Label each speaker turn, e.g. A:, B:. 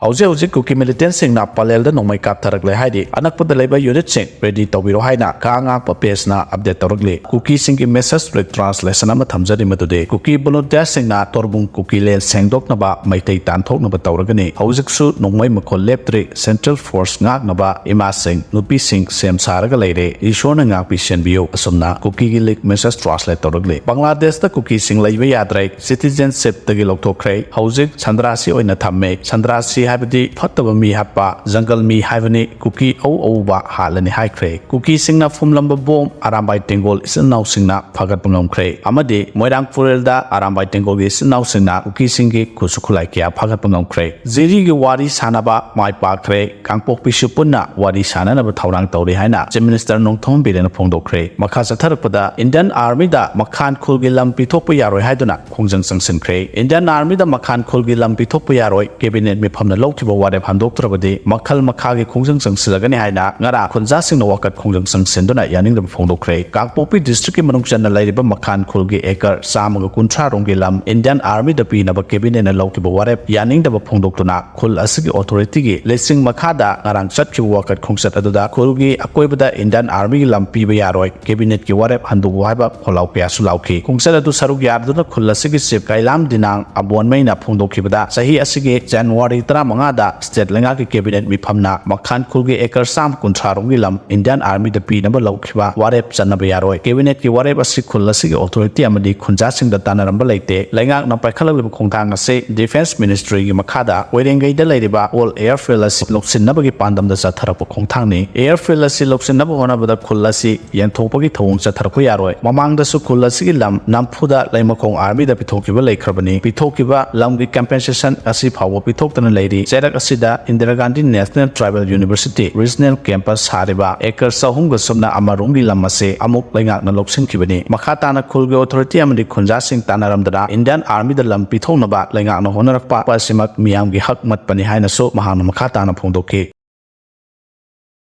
A: Hauze Kuki militant sing na Pallel da nongmai kaptharakle haidi anakpada leba unit sing ready tawbiro haina kaanga pa page na update tawrakle Kuki sing ki message translation ama thamjari matude Kuki volunteer sing na torbung Kuki lel sengdok na ba maitai tanthok na ba tawragani haujiksu nongmai makhol leptre central force ngak na ba ima sing nupi sing sem saraga leire ishona ngak pi senbio asumna Kuki gi lik message translate tawrakle Bangladesh da Kuki sing laiba yadrai citizenship tagi lokthokre haujik chandrasi oina thamme chandrasi habdi fataba mi hapa jungle mi haibani Kuki au ba halani haikre Kuki singna fumlamba bom arambai tengol isnaw singna phagat pungam kre amade moirang purel da arambai tengol gi isnaw singna Kuki singi kusukhulai kya phagat pungam kre ziri gi wari sanaba mai pa kre kangpok pisu punna wari sanana ba thaurang tawri haina chief minister nongthom birena phongdokre makha chatharpada Indian army da makhan khulgi lampi thokpa yaroi haiduna khongjang sangsin kre Indian army da makhan khulgi lampi thokpa yaroi cabinet mi phamna lokhiba ware handoktrabadi makhal makhagi khongjang sangsilagani haina ngara khunja singna wakat khongjang sangsinduna yaningda phongdokre kangpopi district ki manung channa lairiba makhan khulgi ekar samaga kunthra rongi lam Indian army da pina ba cabinet na lokhiba ware yaningda phongdoktuna khul asigi authority gi lesing makhada ngarang chatki wakat khongsat aduda khulgi akoibada Indian army gi lam piba yaroi cabinet ki ware handu waiba kholau pya sulauki khongsat adu saruk yarduna khul asigi sip kailam dinang abon maina phongdokhibada sahi asigi January 35 da state lenga ki cabinet mi phamna makhan khulgi ekar sam kunthra rongi lam Indian army da pi naba lokhiba warep chanaba yaroi cabinet ki warep asik khulasi ki authority amadi khunja sing da tanaramba leite lenga na paikhalab khongthang ase defense ministry gi makhada werengai da leiriba all airfield asik loksinaba gi pandam da chatharap khongthang ni airfield asik loksinaba hona bada khulasi yanthokpa gi thong chatharap yaroi mamang da su khulasi gi lam namphuda laimakhong army da pithokiba leikrabani pithokiba lam gi compensation asi phawo pithoktana leiri cherak asida Indira Gandhi National Tribal University Regional Campus hariba ekar sahumga sumna amarungi lamase amuk lengak na loksin kibani makhatana khulge authority amadi khunja sing tanaramdana Indian army da lam pithonaba lengak na honarakpa pasimak miyam gi hak mat pani haina so mahana makhatana phongdoke